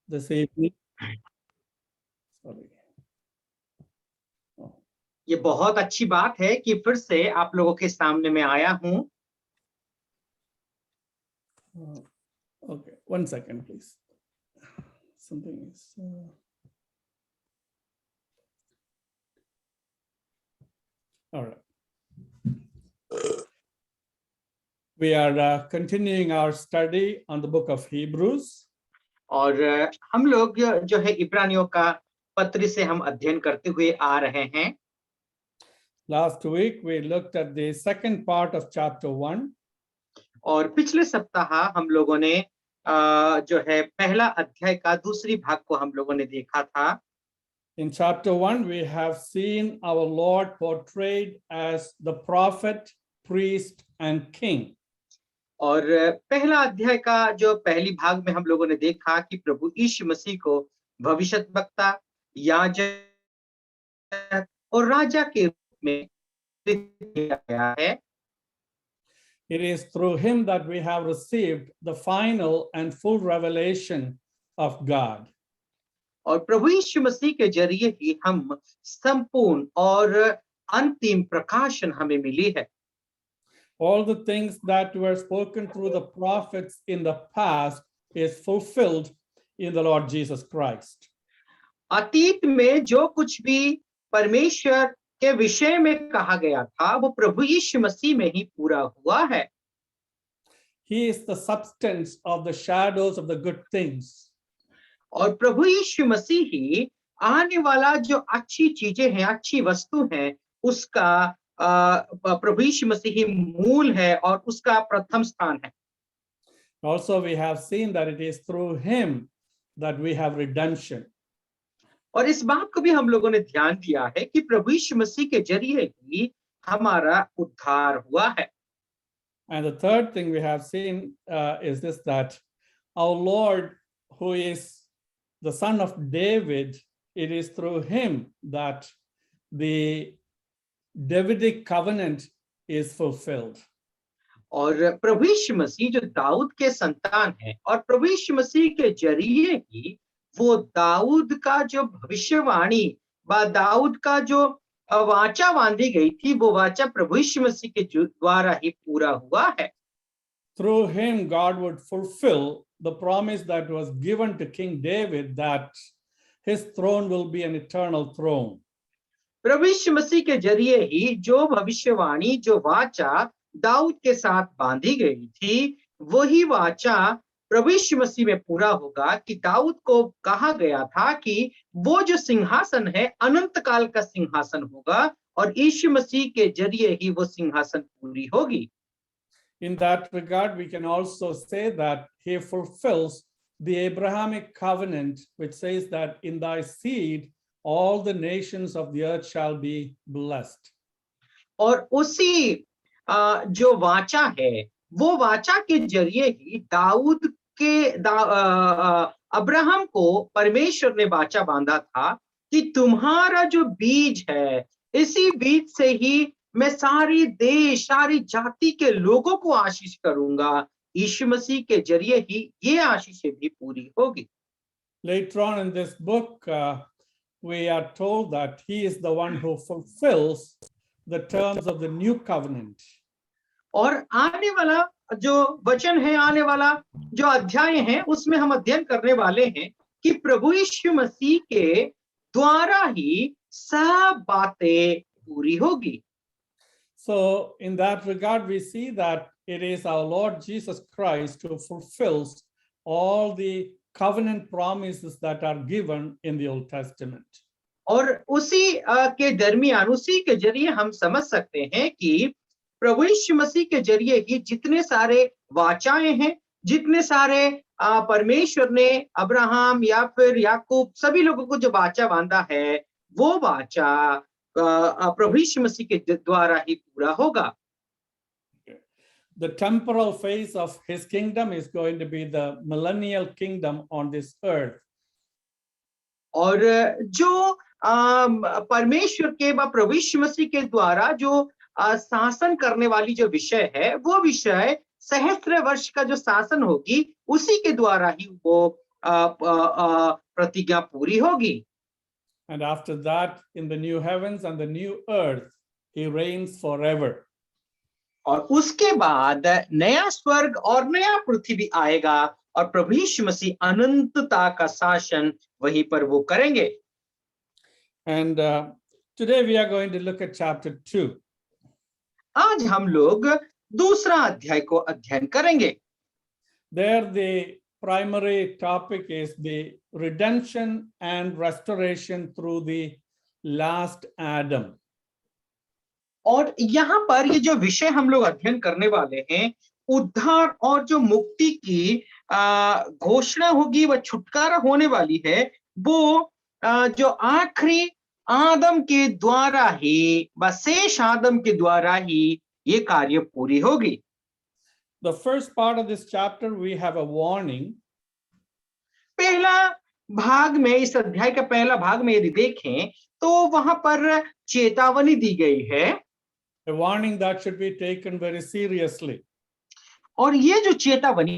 this evening. Sorry. ये बहुत अच्छी बात है कि फिर से आप लोगों के सामने मैं आया हूं। Okay, 1 second, please. Something is. All right. We are continuing our study on the book of Hebrews. और हम लोग जो है इब्रानियों का पत्र से हम अध्ययन करते हुए आ रहे हैं। Last week we looked at the second part of chapter 1. और पिछले सप्ताह हम लोगों ने जो है पहला अध्याय का दूसरी भाग को हम लोगों ने देखा था। In chapter 1 we have seen our Lord portrayed as the prophet, priest and king. और पहला अध्याय का जो पहली भाग में हम लोगों ने देखा कि प्रभु यीशु मसीह को भविष्यद्वक्ता, याजक और राजा के रूप में दिया गया है। It is through him that we have received the final and full revelation of God. और प्रभु यीशु मसीह के जरिए ही हम संपूर्ण और अंतिम प्रकाशन हमें मिली है। All the things that were spoken through the prophets in the past is fulfilled in the Lord Jesus Christ. अतीत में जो कुछ भी परमेश्वर के विषय में कहा गया था वो प्रभु यीशु मसीह में ही पूरा हुआ है। He is the substance of the shadows of the good things. और प्रभु यीशु मसीह ही आने वाला जो अच्छी चीजें हैं, अच्छी वस्तु हैं, उसका प्रभु यीशु मसीह ही मूल है और उसका प्रथम स्थान है। Also we have seen that it is through him that we have redemption. और इस बात को भी हम लोगों ने ध्यान दिया है कि प्रभु यीशु मसीह के जरिए ही हमारा उद्धार हुआ है। And the third thing we have seen is this, that our Lord, who is the son of David, it is through him that the Davidic covenant is fulfilled. और प्रभु यीशु मसीह जो दाऊद के संतान है और प्रभु यीशु मसीह के जरिए ही वो दाऊद का जो भविष्यवाणी व दाऊद का जो वाचा बांधी गई थी वो वाचा प्रभु यीशु मसीह के द्वारा ही पूरा हुआ है। Through him God would fulfill the promise that was given to King David, that his throne will be an eternal throne. प्रभु यीशु मसीह के जरिए ही जो भविष्यवाणी, जो वाचा दाऊद के साथ बांधी गई थी, वही वाचा प्रभु यीशु मसीह में पूरा होगा कि दाऊद को कहा गया था कि वो जो सिंहासन है अनंत काल का सिंहासन होगा और यीशु मसीह के जरिए ही वो सिंहासन पूरी होगी। In that regard, we can also say that he fulfills the Abrahamic covenant, which says that in thy seed all the nations of the earth shall be blessed. और उसी जो वाचा है वो वाचा के जरिए ही दाऊद के अब्राहम को परमेश्वर ने वाचा बांधा था कि तुम्हारा जो बीज है इसी बीज से ही मैं सारी देश, सारी जाति के लोगों को आशीष करूंगा। यीशु मसीह के जरिए ही ये आशीषें भी पूरी होगी। Later on in this book, we are told that he is the one who fulfills the terms of the new covenant. और आने वाला जो वचन है, आने वाला जो अध्याय है, उसमें हम अध्ययन करने वाले हैं कि प्रभु यीशु मसीह के द्वारा ही सब बातें पूरी होगी। So in that regard, we see that it is our Lord Jesus Christ who fulfills all the covenant promises that are given in the Old Testament. और उसी के दरमियान, उसी के जरिए हम समझ सकते हैं कि प्रभु यीशु मसीह के जरिए ही जितने सारे वाचाएं हैं, जितने सारे परमेश्वर ने अब्राहम या फिर याकूब सभी लोगों को जो वाचा बांधा है, वो वाचा प्रभु यीशु मसीह के द्वारा ही पूरा होगा। The temporal phase of his kingdom is going to be the millennial kingdom on this earth. और जो परमेश्वर के व प्रभु यीशु मसीह के द्वारा जो शासन करने वाली जो विषय है, वो विषय सहस्त्र वर्ष का जो शासन होगी, उसी के द्वारा ही वो प्रतिज्ञा पूरी होगी। And after that, in the new heavens and the new earth, he reigns forever. और उसके बाद नया स्वर्ग और नया पृथ्वी आएगा और प्रभु यीशु मसीह अनंतता का शासन वहीं पर वो करेंगे। And today we are going to look at chapter 2. आज हम लोग दूसरा अध्याय को अध्ययन करेंगे। There the primary topic is the redemption and restoration through the last Adam. और यहाँ पर ये जो विषय हम लोग अध्ययन करने वाले हैं, उद्धार और जो मुक्ति की घोषणा होगी व छुटकारा होने वाली है, वो जो आखिरी आदम के द्वारा ही व शेष आदम के द्वारा ही ये कार्य पूरी होगी। The first part of this chapter we have a warning. पहला भाग में, इस अध्याय का पहला भाग में यदि देखें तो वहां पर चेतावनी दी गई है। A warning that should be taken very seriously. और ये जो चेतावनी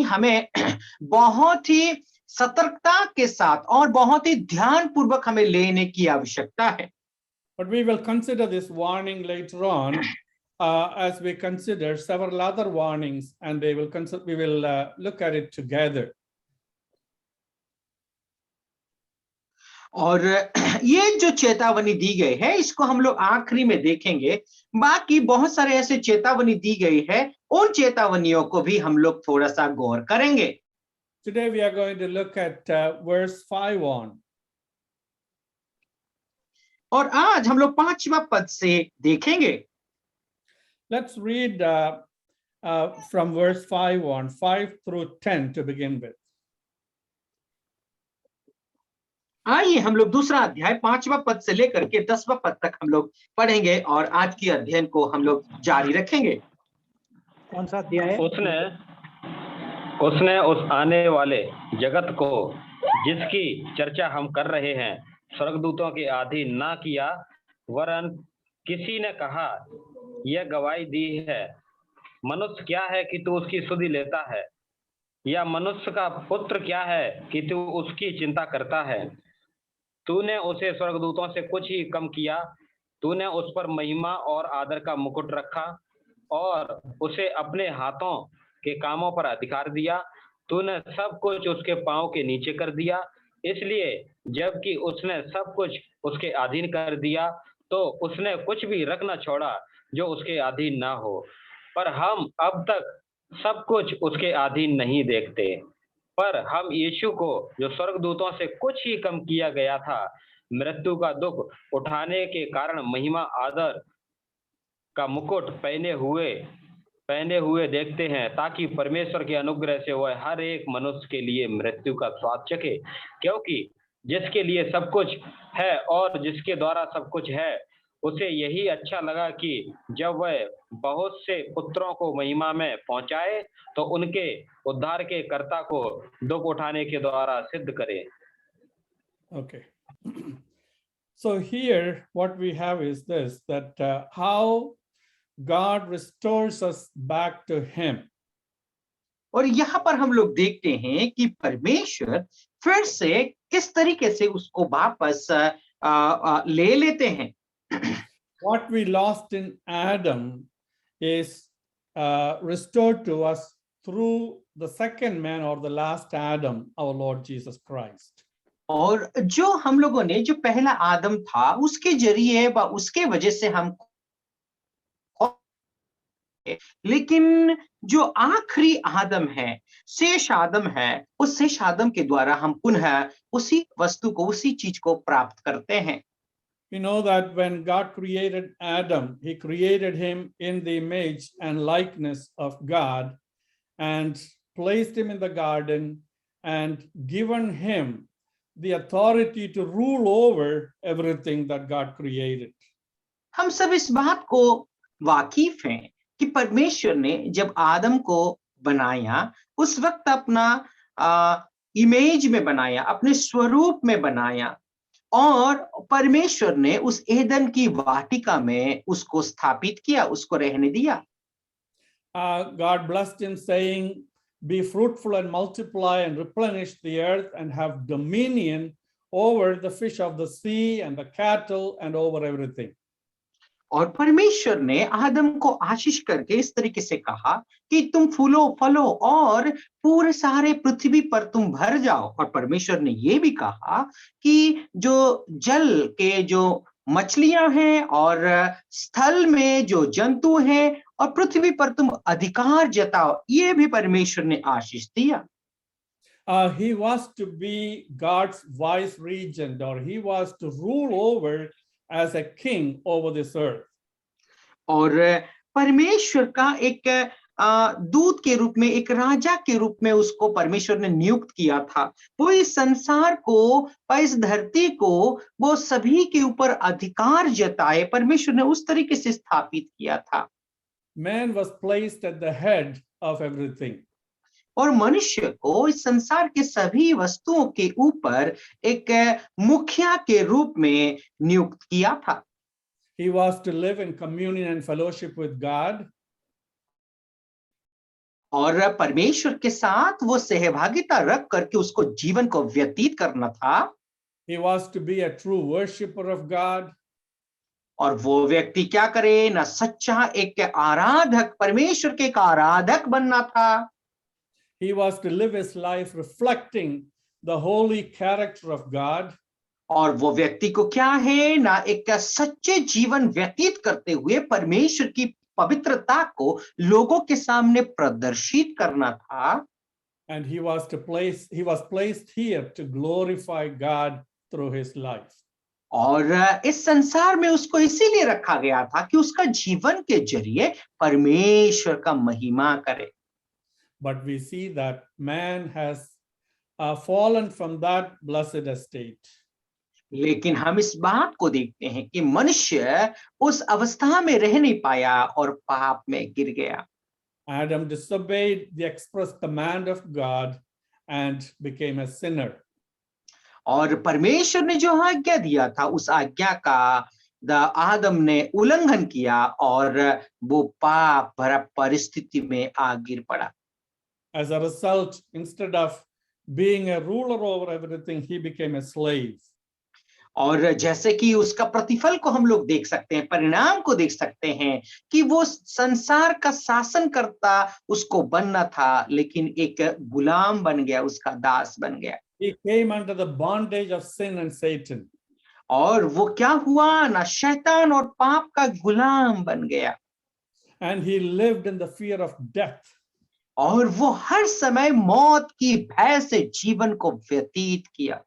हमें बहुत ही सतर्कता के साथ और बहुत ही ध्यान पूर्वक हमें लेने की आवश्यकता है। But we will consider this warning later on as we consider several other warnings, and we will look at it together. और ये जो चेतावनी दी गई है इसको हम लोग आखिरी में देखेंगे। बाकी बहुत सारे ऐसे चेतावनी दी गई है, उन चेतावनियों को भी हम लोग थोड़ा सा गौर करेंगे। Today we are going to look at verse 5 on. और आज हम लोग 5वां पद से देखेंगे। Let's read from verse 5 on, 5 through 10 to begin with. आइए हम लोग दूसरा अध्याय 5वां पद से लेकर के 10वां पद तक हम लोग पढ़ेंगे और आज की अध्ययन को हम लोग जारी रखेंगे। कौन सा अध्याय है? उसने उस आने वाले जगत को जिसकी चर्चा हम कर रहे हैं स्वर्गदूतों के अधीन ना किया, वरन किसी ने कहा, यह गवाही दी है, मनुष्य क्या है कि तू उसकी सुधि लेता है, या मनुष्य का पुत्र क्या है कि तू उसकी चिंता करता है। तूने उसे स्वर्गदूतों से कुछ ही कम किया, तूने उस पर महिमा और आदर का मुकुट रखा और उसे अपने हाथों के कामों पर अधिकार दिया। तूने सब कुछ उसके पांव के नीचे कर दिया, इसलिए जबकि उसने सब कुछ उसके अधीन कर दिया, तो उसने कुछ भी रख न छोड़ा जो उसके अधीन ना हो। पर हम अब तक सब कुछ उसके अधीन नहीं देखते, पर हम यीशु को, जो स्वर्गदूतों से कुछ ही कम किया गया था, मृत्यु का दुख उठाने के कारण महिमा आदर का मुकुट पहने हुए देखते हैं, ताकि परमेश्वर के अनुग्रह से वह हर एक मनुष्य के लिए मृत्यु का स्वाद चखे। क्योंकि जिसके लिए सब कुछ है और जिसके द्वारा सब कुछ है, उसे यही अच्छा लगा कि जब वह बहुत से पुत्रों को महिमा में पहुंचाए तो उनके उद्धार के कर्ता को दुख उठाने के द्वारा सिद्ध करे। Okay. So here what we have is this, that how God restores us back to him. और यहाँ पर हम लोग देखते हैं कि परमेश्वर फिर से किस तरीके से उसको वापस ले लेते हैं। What we lost in Adam is restored to us through the second man or the last Adam, our Lord Jesus Christ. और जो हम लोगों ने जो पहला आदम था उसके जरिए व उसके वजह से हम, लेकिन जो आखिरी आदम है, शेष आदम है, उस शेष आदम के द्वारा हम पुनः उसी वस्तु को, उसी चीज को प्राप्त करते हैं। We know that when God created Adam, he created him in the image and likeness of God and placed him in the garden and given him the authority to rule over everything that God created. हम सब इस बात को वाकिफ हैं कि परमेश्वर ने जब आदम को बनाया, उस वक्त अपना इमेज में बनाया, अपने स्वरूप में बनाया, और परमेश्वर ने उस एदन की वाटिका में उसको स्थापित किया, उसको रहने दिया। God blessed him saying, be fruitful and multiply and replenish the earth and have dominion over the fish of the sea and the cattle and over everything. और परमेश्वर ने आदम को आशीष करके इस तरीके से कहा कि तुम फूलो फलो और पूरे सारे पृथ्वी पर तुम भर जाओ। और परमेश्वर ने ये भी कहा कि जो जल के जो मछलियां हैं और स्थल में जो जंतु हैं और पृथ्वी पर तुम अधिकार जताओ, ये भी परमेश्वर ने आशीष दिया। He was to be God's vice regent, or he was to rule over as a king over this earth. और परमेश्वर का एक दूत के रूप में, एक राजा के रूप में उसको परमेश्वर ने नियुक्त किया था। वो इस संसार को, इस धरती को वो सभी के ऊपर अधिकार जताए, परमेश्वर ने उस तरीके से स्थापित किया था। Man was placed at the head of everything. और मनुष्य को इस संसार के सभी वस्तुओं के ऊपर एक मुखिया के रूप में नियुक्त किया था। He was to live in communion and fellowship with God. और परमेश्वर के साथ वो सहभागिता रख करके उसको जीवन को व्यतीत करना था। He was to be a true worshipper of God. और वो व्यक्ति क्या करे ना, सच्चा एक आराधक, परमेश्वर के एक आराधक बनना था। He was to live his life reflecting the holy character of God. और वो व्यक्ति को क्या है ना, एक सच्चे जीवन व्यतीत करते हुए परमेश्वर की पवित्रता को लोगों के सामने प्रदर्शित करना था। And he was placed here to glorify God through his life. और इस संसार में उसको इसीलिए रखा गया था कि उसका जीवन के जरिए परमेश्वर का महिमा करे। But we see that man has fallen from that blessed estate. लेकिन हम इस बात को देखते हैं कि मनुष्य उस अवस्था में रह नहीं पाया और पाप में गिर गया। Adam disobeyed the express command of God and became a sinner. और परमेश्वर ने जो आज्ञा दिया था, उस आज्ञा का आदम ने उल्लंघन किया और वो पाप भरा परिस्थिति में आ गिर पड़ा। As a result, instead of being a ruler over everything, he became a slave. और जैसे कि उसका प्रतिफल को हम लोग देख सकते हैं, परिणाम को देख सकते हैं कि वो संसार का शासन करता उसको बनना था, लेकिन एक गुलाम बन गया, उसका दास बन गया। He came under the bondage of sin and Satan. और वो क्या हुआ ना, शैतान और पाप का गुलाम बन गया। And he lived in the fear of death. और वो हर समय मौत की भय से जीवन को व्यतीत किया।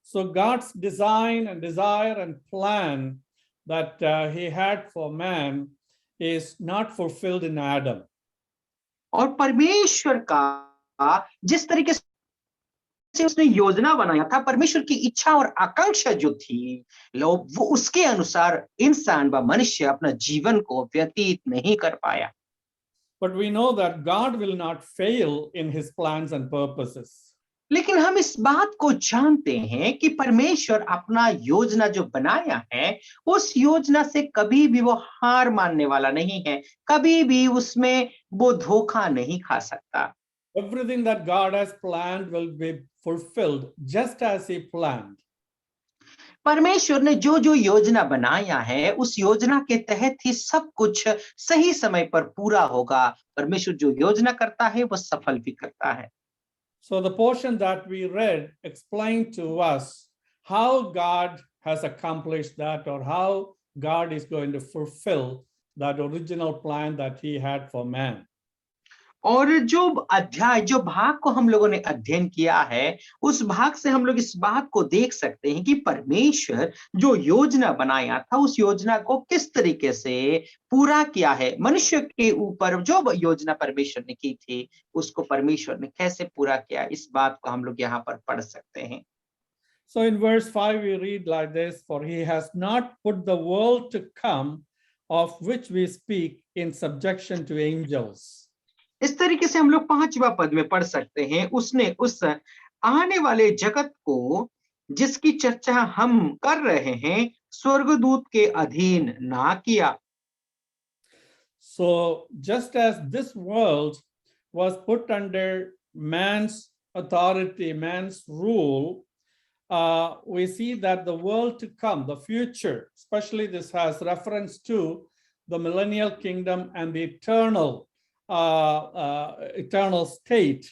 So God's design and desire and plan that he had for man is not fulfilled in Adam. और परमेश्वर का जिस तरीके से उसने योजना बनाया था, परमेश्वर की इच्छा और आकांक्षा जो थी, वो उसके अनुसार इंसान व मनुष्य अपना जीवन को व्यतीत नहीं कर पाया। But we know that God will not fail in his plans and purposes. लेकिन हम इस बात को जानते हैं कि परमेश्वर अपना योजना जो बनाया है, उस योजना से कभी भी वो हार मानने वाला नहीं है, कभी भी उसमें वो धोखा नहीं खा सकता। Everything that God has planned will be fulfilled just as he planned. परमेश्वर ने जो जो योजना बनाया है, उस योजना के तहत ही सब कुछ सही समय पर पूरा होगा। परमेश्वर जो योजना करता है वो सफल भी करता है। So the portion that we read explained to us how God has accomplished that, or how God is going to fulfill that original plan that he had for man. और जो अध्याय, जो भाग को हम लोगों ने अध्ययन किया है, उस भाग से हम लोग इस बात को देख सकते हैं कि परमेश्वर जो योजना बनाया था, उस योजना को किस तरीके से पूरा किया है। मनुष्य के ऊपर जो योजना परमेश्वर ने की थी, उसको परमेश्वर ने कैसे पूरा किया, इस बात को हम लोग यहाँ पर पढ़ सकते हैं। So in verse 5 we read like this, for he has not put the world to come of which we speak in subjection to angels. इस तरीके से हम लोग 5वां पद में पढ़ सकते हैं, उसने उस आने वाले जगत को जिसकी चर्चा हम कर रहे हैं, स्वर्गदूत के अधीन ना किया। So just as this world was put under man's authority, man's rule, we see that the world to come, the future, especially this has reference to the millennial kingdom and the eternal state.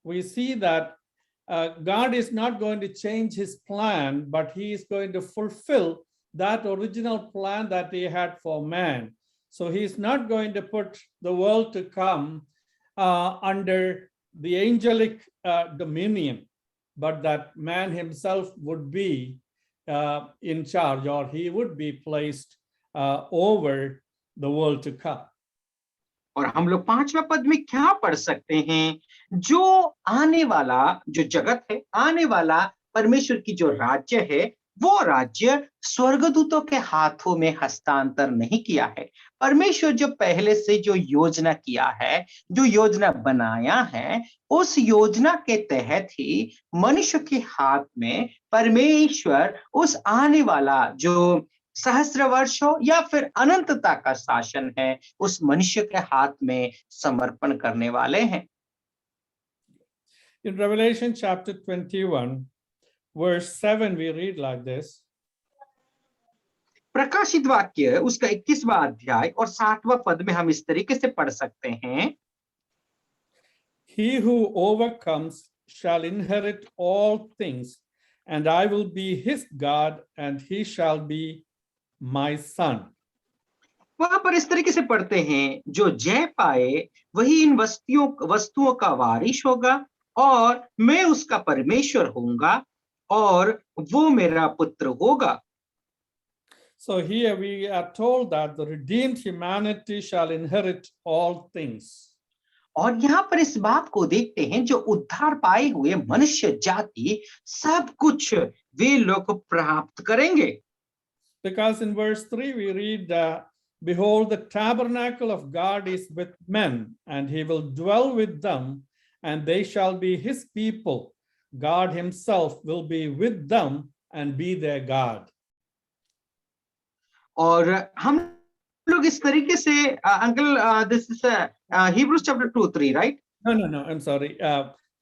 We see that God is not going to change his plan, but he is going to fulfill that original plan that he had for man. So he's not going to put the world to come under the angelic dominion, but that man himself would be in charge, or he would be placed over the world to come. और हम लोग 5वां पद में क्या पढ़ सकते हैं? जो आने वाला जो जगत है, आने वाला परमेश्वर की जो राज्य है, वो राज्य स्वर्गदूतों के हाथों में हस्तांतर नहीं किया है। परमेश्वर जो पहले से जो योजना किया है, जो योजना बनाया है, उस योजना के तहत ही मनुष्य के हाथ में परमेश्वर उस आने वाला जो सहस्त्र वर्ष हो या फिर अनंतता का शासन है, उस मनुष्य के हाथ में समर्पण करने वाले हैं। In Revelation chapter 21, verse 7, we read like this. प्रकाशित वाक्य उसका 21वां अध्याय और 60वां पद में हम इस तरीके से पढ़ सकते हैं, He who overcomes shall inherit all things, and I will be his God, and he shall be my son. वहां पर इस तरीके से पढ़ते हैं, जो जय पाए वही इन वस्तुओं का वारिश होगा और मैं उसका परमेश्वर होऊंगा और वो मेरा पुत्र होगा। So here we are told that the redeemed humanity shall inherit all things. और यहाँ पर इस बात को देखते हैं, जो उद्धार पाए हुए मनुष्य जाति सब कुछ वे लोग प्राप्त करेंगे। Because in verse 3 we read, behold, the tabernacle of God is with men, and he will dwell with them, and they shall be his people. God himself will be with them and be their God. और हम लोग इस तरीके से uncle, this is Hebrews chapter 2:3, right? No, I'm sorry.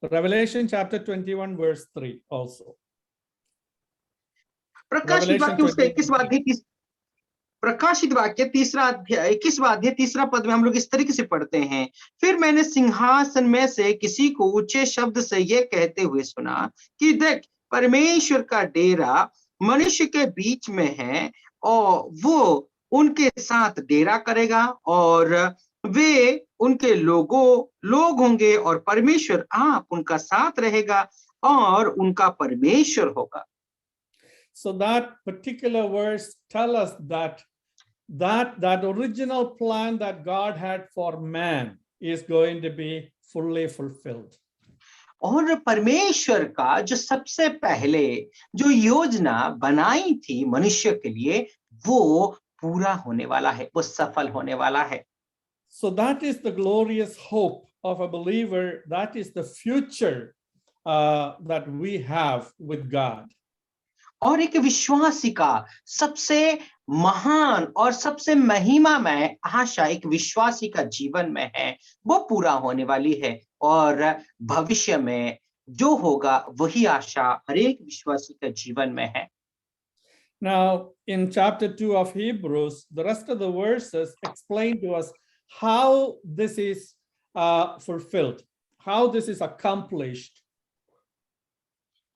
Revelation chapter 21 verse 3 also. प्रकाशित वाक्य उसका 21वां अध्याय 30वां पद में हम लोग इस तरीके से पढ़ते हैं, फिर मैंने सिंहासन में से किसी को ऊंचे शब्द से यह कहते हुए सुना कि देख, परमेश्वर का डेरा मनुष्य के बीच में है और वो उनके साथ डेरा करेगा और वे उनके लोग होंगे और परमेश्वर आप उनका साथ रहेगा और उनका परमेश्वर होगा। So that particular verse tell us that original plan that God had for man is going to be fully fulfilled. और परमेश्वर का जो सबसे पहले जो योजना बनाई थी मनुष्य के लिए, वो पूरा होने वाला है, वो सफल होने वाला है। So that is the glorious hope of a believer. That is the future that we have with God. और एक विश्वासी का सबसे महान और सबसे महिमामय आशा एक विश्वासी का जीवन में है, वो पूरा होने वाली है और भविष्य में जो होगा वही आशा हर एक विश्वासी का जीवन में है। Now, in chapter 2 of Hebrews, the rest of the verses explain to us how this is fulfilled, how this is accomplished.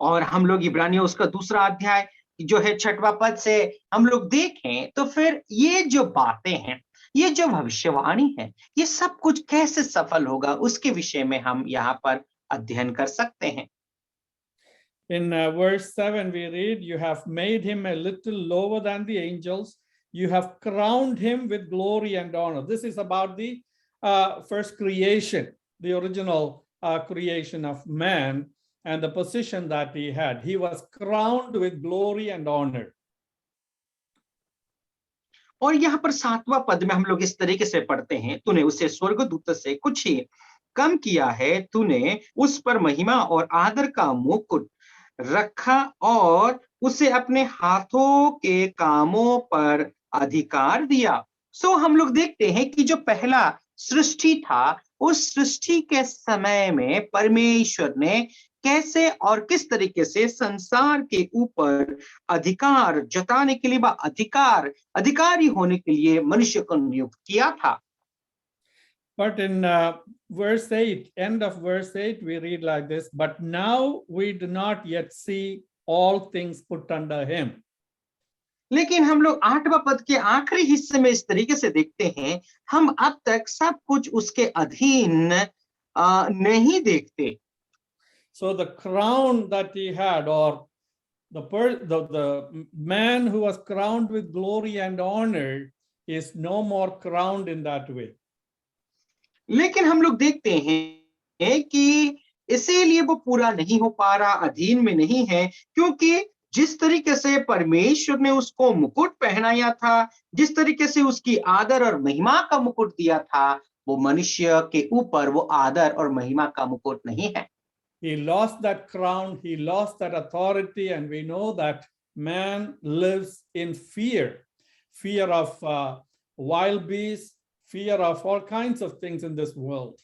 और हम लोग इब्रानियों उसका 2 अध्याय जो है 6वां पद से हम लोग देखें तो फिर ये जो बातें हैं, ये जो भविष्यवाणी है, ये सब कुछ कैसे सफल होगा उसके विषय में हम यहाँ पर अध्ययन कर सकते हैं। In verse 7 we read, you have made him a little lower than the angels, you have crowned him with glory and honor. This is about the first creation, the original creation of man and the position that he had. He was crowned with glory and honor. और यहाँ पर 7वां पद में हम लोग इस तरीके से पढ़ते हैं, तूने उसे स्वर्गदूत से कुछ ही कम किया है, तूने उस पर महिमा और आदर का मुकुट रखा और उसे अपने हाथों के कामों पर अधिकार दिया। सो हम लोग देखते हैं कि जो पहला सृष्टि था उस सृष्टि के समय में परमेश्वर ने कैसे और किस तरीके से संसार के ऊपर अधिकार जताने के लिए अधिकारी होने के लिए मनुष्य को नियुक्त किया था। But in verse 8, end of verse 8, we read like this, but now we do not yet see all things put under him. लेकिन हम लोग 8वां पद के आखिरी हिस्से में इस तरीके से देखते हैं, हम अब तक सब कुछ उसके अधीन नहीं देखते। So the crown that he had, or the man who was crowned with glory and honor, is no more crowned in that way. लेकिन हम लोग देखते हैं कि इसीलिए वो पूरा नहीं हो पा रहा, अधीन में नहीं है, क्योंकि जिस तरीके से परमेश्वर ने उसको मुकुट पहनाया था, जिस तरीके से उसकी आदर और महिमा का मुकुट दिया था, वो मनुष्य के ऊपर वो आदर और महिमा का मुकुट नहीं है। He lost that crown, he lost that authority, and we know that man lives in fear of wild beasts, fear of all kinds of things in this world.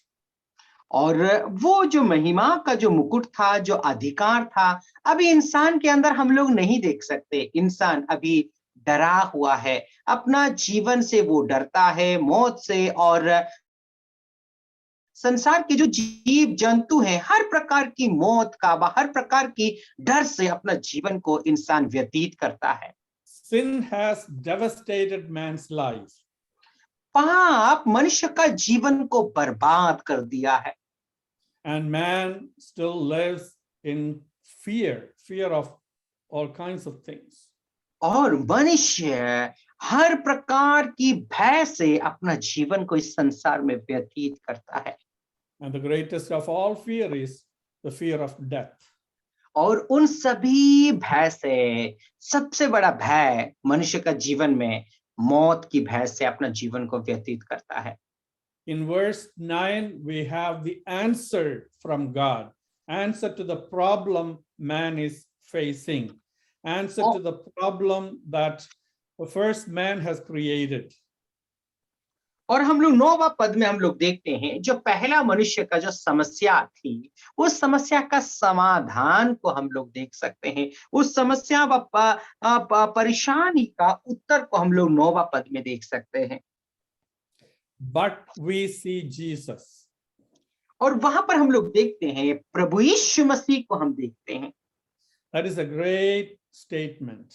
और वो जो महिमा का जो मुकुट था, जो अधिकार था, अभी इंसान के अंदर हम लोग नहीं देख सकते। इंसान अभी डरा हुआ है, अपना जीवन से वो डरता है, मौत से, और संसार के जो जीव जंतु हैं, हर प्रकार की मौत का, हर प्रकार की डर से अपना जीवन को इंसान व्यतीत करता है। Sin has devastated man's life. पाप मनुष्य का जीवन को बर्बाद कर दिया है। And man still lives in fear of all kinds of things. और मनुष्य हर प्रकार की भय से अपना जीवन को इस संसार में व्यतीत करता है। And the greatest of all fear is the fear of death. और उन सभी भय से सबसे बड़ा भय मनुष्य का जीवन में मौत की भय से अपना जीवन को व्यतीत करता है। In verse 9, we have the answer from God, answer to the problem man is facing, answer to the problem that the first man has created. और हम लोग 9वां पद में हम लोग देखते हैं, जो पहला मनुष्य का जो समस्या थी, उस समस्या का समाधान को हम लोग देख सकते हैं। उस समस्या व परेशानी का उत्तर को हम लोग 9वां पद में देख सकते हैं। But we see Jesus. और वहां पर हम लोग देखते हैं प्रभु यीशु मसीह को हम देखते हैं। That is a great statement.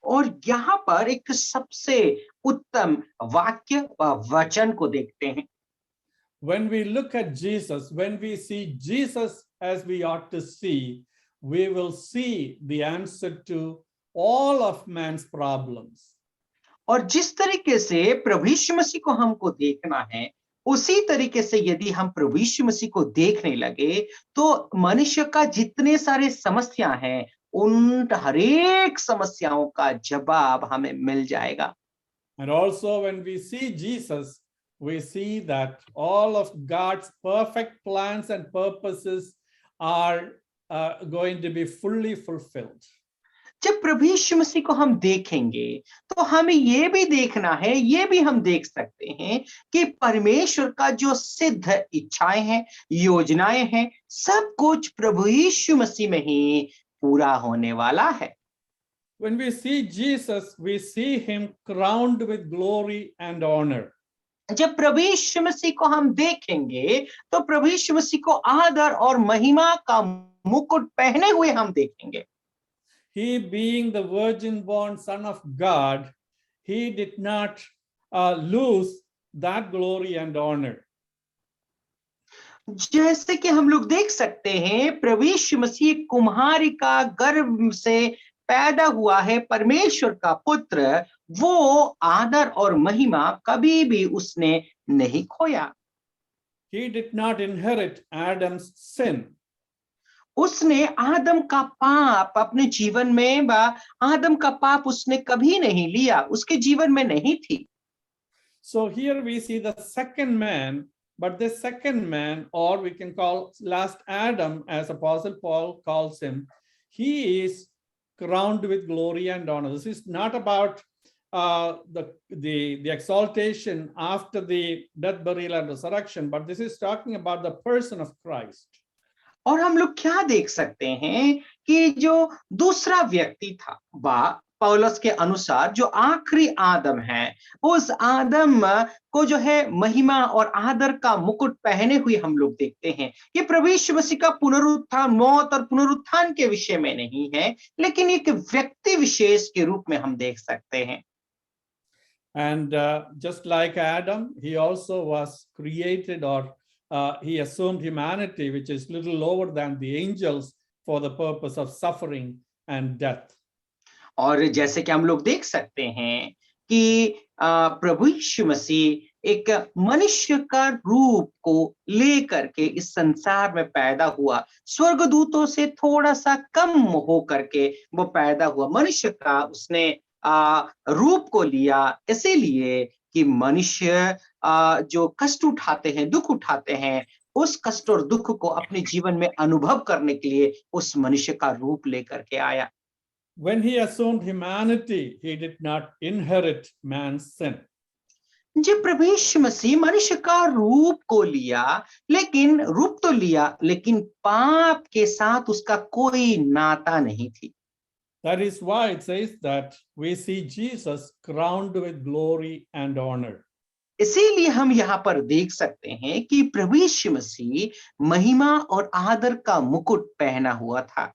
और यहाँ पर एक सबसे उत्तम वाक्य व वचन को देखते हैं। When we look at Jesus, when we see Jesus as we ought to see, we will see the answer to all of man's problems. और जिस तरीके से प्रभु यीशु मसीह को हमको देखना है, उसी तरीके से यदि हम प्रभु यीशु मसीह को देखने लगे, तो मनुष्य का जितने सारे समस्या हैं, उन हरेक समस्याओं का जवाब हमें मिल जाएगा। And also when we see Jesus, we see that all of God's perfect plans and purposes are going to be fully fulfilled. जब प्रभु यीशु मसीह को हम देखेंगे, तो हमें ये भी देखना है, ये भी हम देख सकते हैं कि परमेश्वर का जो सिद्ध इच्छाएं हैं, योजनाएं हैं, सब कुछ प्रभु यीशु मसीह में ही पूरा होने वाला है। When we see Jesus, we see him crowned with glory and honor. जब प्रभु यीशु मसीह को हम देखेंगे, तो प्रभु यीशु मसीह को आदर और महिमा का मुकुट पहने हुए हम देखेंगे। He, being the virgin born Son of God, he did not lose that glory and honor. जैसे कि हम लोग देख सकते हैं, प्रभु यीशु मसीह कुम्हारी का गर्भ से पैदा हुआ है, परमेश्वर का पुत्र, वो आदर और महिमा कभी भी उसने नहीं खोया। He did not inherit Adam's sin. उसने आदम का पाप अपने जीवन में, आदम का पाप उसने कभी नहीं लिया, उसके जीवन में नहीं थी। So here we see the second man, but the second man, or we can call last Adam, as Apostle Paul calls him, he is crowned with glory and honor. This is not about the exaltation after the death, burial, and resurrection, but this is talking about the person of Christ. और हम लोग क्या देख सकते हैं कि जो दूसरा व्यक्ति था पौलुस के अनुसार जो आखिरी आदम है, उस आदम को जो है महिमा और आदर का मुकुट पहने हुए हम लोग देखते हैं। ये प्रभु यीशु मसीह का पुनरुत्थान, मौत और पुनरुत्थान के विषय में नहीं है, लेकिन एक व्यक्ति विशेष के रूप में हम देख सकते हैं। And just like Adam, he also was created, or he assumed humanity, which is little lower than the angels, for the purpose of suffering and death. और जैसे कि हम लोग देख सकते हैं कि प्रभु यीशु मसीह एक मनुष्य का रूप को लेकर के इस संसार में पैदा हुआ, स्वर्गदूतों से थोड़ा सा कम हो करके वो पैदा हुआ, मनुष्य का उसने रूप को लिया, इसीलिए कि मनुष्य जो कष्ट उठाते हैं, दुख उठाते हैं, उस कष्ट और दुख को अपने जीवन में अनुभव करने के लिए उस मनुष्य का रूप लेकर के आया। When he assumed humanity, he did not inherit man's sin. जब प्रभु यीशु मसीह मनुष्य का रूप को लिया, लेकिन रूप तो लिया, लेकिन पाप के साथ उसका कोई नाता नहीं थी। That is why it says that we see Jesus crowned with glory and honor. इसीलिए हम यहाँ पर देख सकते हैं कि प्रभु यीशु मसीह महिमा और आदर का मुकुट पहना हुआ था।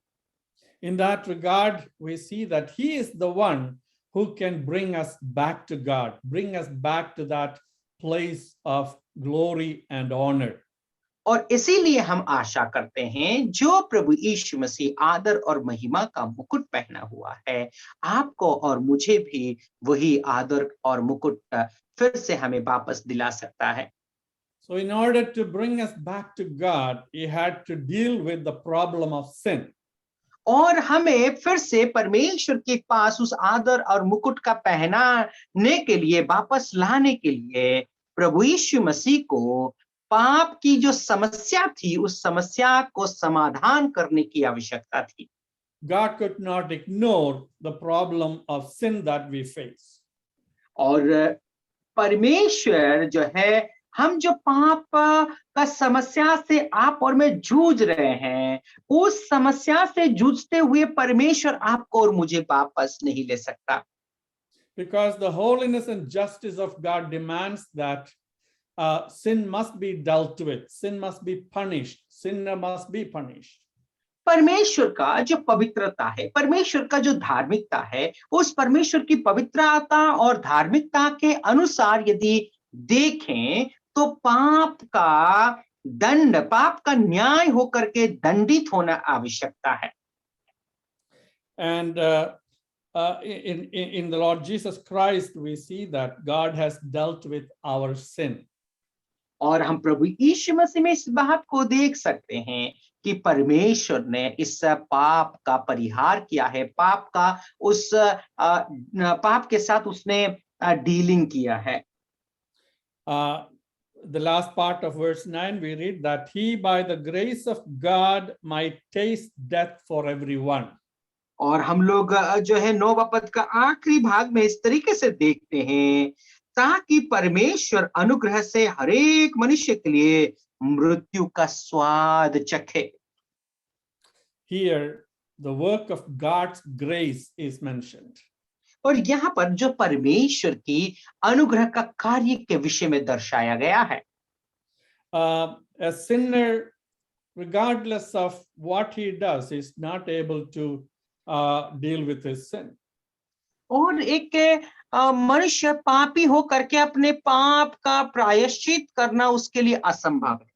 In that regard, we see that he is the one who can bring us back to God, bring us back to that place of glory and honor. और इसीलिए हम आशा करते हैं जो प्रभु यीशु मसीह आदर और महिमा का मुकुट पहना हुआ है, आपको और मुझे भी वही आदर और मुकुट फिर से हमें वापस दिला सकता है। So in order to bring us back to God, he had to deal with the problem of sin. और हमें फिर से परमेश्वर के पास उस आदर और मुकुट का पहनाने के लिए, वापस लाने के लिए प्रभु यीशु मसीह को पाप की जो समस्या थी, उस समस्या को समाधान करने की आवश्यकता थी। God could not ignore the problem of sin that we face. और परमेश्वर जो है, हम जो पाप का समस्या से आप और मैं जूझ रहे हैं, उस समस्या से जूझते हुए परमेश्वर आपको और मुझे वापस नहीं ले सकता। Because the holiness and justice of God demands that sin must be dealt with, sin must be punished, sinner must be punished. परमेश्वर का जो पवित्रता है, परमेश्वर का जो धार्मिकता है, उस परमेश्वर की पवित्रता और धार्मिकता के अनुसार यदि देखें तो पाप का दंड, पाप का न्याय होकर के दंडित होना आवश्यकता है। And in the Lord Jesus Christ, we see that God has dealt with our sin. और हम प्रभु यीशु मसीह में इस बात को देख सकते हैं कि परमेश्वर ने इस पाप का परिहार किया है, पाप का उस पाप के साथ उसने डीलिंग किया है। The last part of verse 9, we read that he by the grace of God might taste death for everyone. और हम लोग जो है 9 पद का आखिरी भाग में इस तरीके से देखते हैं, ताकि परमेश्वर अनुग्रह से हर एक मनुष्य के लिए मृत्यु का स्वाद चखे। Here the work of God's grace is mentioned. और यहाँ पर जो परमेश्वर की अनुग्रह का कार्य के विषय में दर्शाया गया है। A sinner, regardless of what he does, is not able to deal with his sin. और एक मनुष्य पापी हो करके अपने पाप का प्रायश्चित करना उसके लिए असंभव है।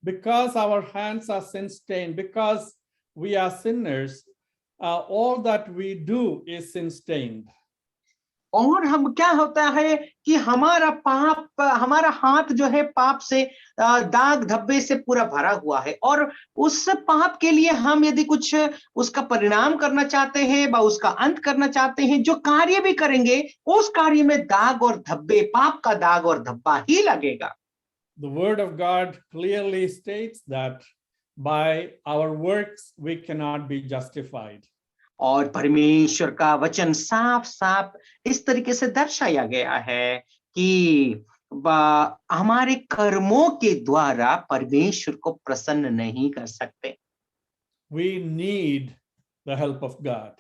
Because our hands are sin stained, because we are sinners, all that we do is sin stained. और हम क्या होता है कि हमारा पाप, हमारा हाथ जो है पाप से दाग धब्बे से पूरा भरा हुआ है, और उस पाप के लिए हम यदि कुछ उसका परिणाम करना चाहते हैं, उसका अंत करना चाहते हैं, जो कार्य भी करेंगे उस कार्य में दाग और धब्बे, पाप का दाग और धब्बा ही लगेगा। The word of God clearly states that by our works we cannot be justified. और परमेश्वर का वचन साफ साफ इस तरीके से दर्शाया गया है कि हमारे कर्मों के द्वारा परमेश्वर को प्रसन्न नहीं कर सकते। We need the help of God.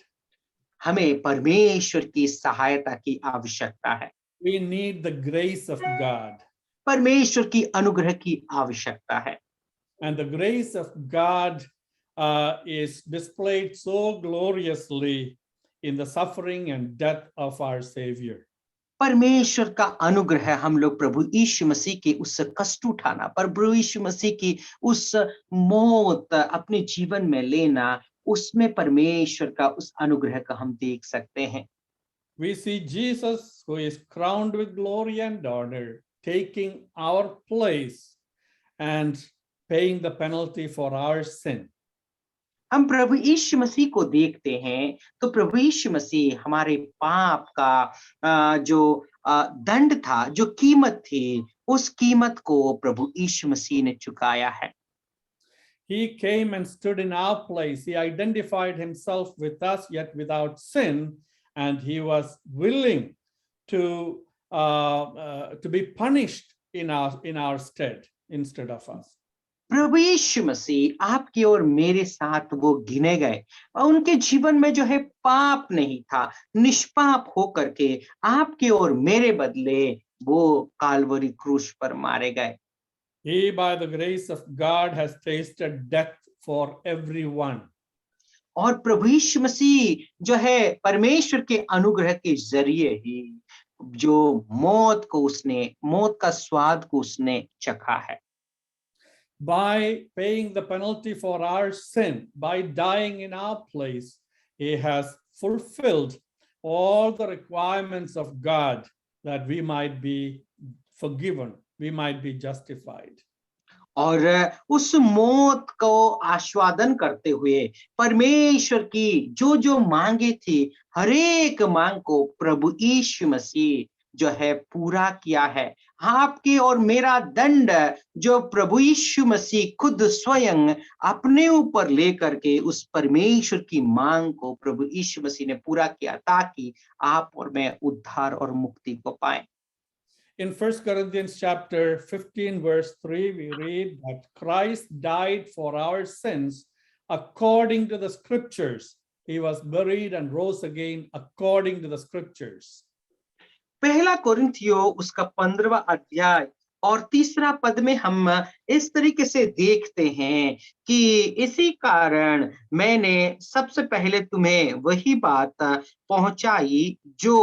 हमें परमेश्वर की सहायता की आवश्यकता है। We need the grace of God. परमेश्वर की अनुग्रह की आवश्यकता है। And the grace of God is displayed so gloriously in the suffering and death of our Savior. परमेश्वर का अनुग्रह हम लोग प्रभु यीशु मसीह के उस कष्ट उठाना, प्रभु यीशु मसीह की उस मौत अपने जीवन में लेना, उसमें परमेश्वर का उस अनुग्रह का हम देख सकते हैं। We see Jesus, who is crowned with glory and honor, taking our place and paying the penalty for our sin. हम प्रभु यीशु मसीह को देखते हैं तो प्रभु यीशु मसीह हमारे पाप का जो दंड था, जो कीमत थी, उस कीमत को प्रभु यीशु मसीह ने चुकाया है। He came and stood in our place. He identified himself with us, yet without sin, and he was willing to be punished in our stead instead of us. प्रभु यीशु मसीह आपके और मेरे साथ वो गिने गए और उनके जीवन में जो है पाप नहीं था, निष्पाप होकर के आपके और मेरे बदले वो काल्वरी क्रूस पर मारे गए। He, by the grace of God, has tasted death for everyone. और प्रभु यीशु मसीह जो है परमेश्वर के अनुग्रह के जरिए ही जो मौत का स्वाद को उसने चखा है। By paying the penalty for our sin, by dying in our place, he has fulfilled all the requirements of God that we might be forgiven, we might be justified. और उस मौत को आस्वादन करते हुए परमेश्वर की जो मांगे थी, हर एक मांग को प्रभु यीशु मसीह जो है पूरा किया है। आपके और मेरा दंड जो प्रभु यीशु मसीह खुद स्वयं अपने ऊपर लेकर के उस परमेश्वर की मांग को प्रभु यीशु मसीह ने पूरा किया ताकि आप और मैं उद्धार और मुक्ति को पाएं। In 1 Corinthians chapter 15 verse 3 we read that Christ died for our sins according to the scriptures. He was buried and rose again according to the scriptures. पहला कोरिन्थियों उसका 15वां अध्याय और 3रा पद में हम इस तरीके से देखते हैं कि इसी कारण मैंने सबसे पहले तुम्हें वही बात पहुंचाई जो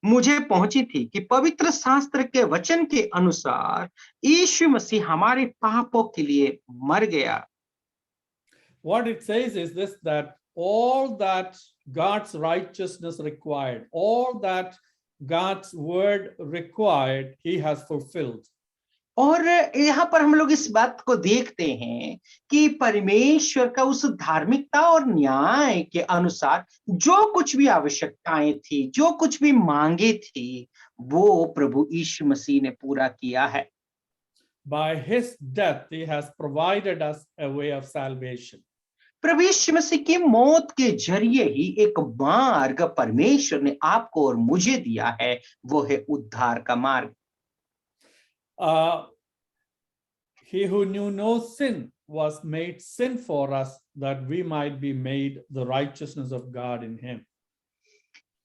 मुझे पहुंची थी कि पवित्र शास्त्र के वचन के अनुसार यीशु मसीह हमारे पापों के लिए मर गया। What it says is this, that all that God's righteousness required, all that God's word required, he has fulfilled. और यहाँ पर हम लोग इस बात को देखते हैं कि परमेश्वर का उस धार्मिकता और न्याय के अनुसार जो कुछ भी आवश्यकताएं थी, जो कुछ भी मांगे थी, वो प्रभु यीशु मसीह ने पूरा किया है। By his death, he has provided us a way of salvation. प्रभु यीशु मसीह की मौत के जरिए ही एक मार्ग परमेश्वर ने आपको और मुझे दिया है, वो है उद्धार का मार्ग। He who knew no sin was made sin for us that we might be made the righteousness of God in him.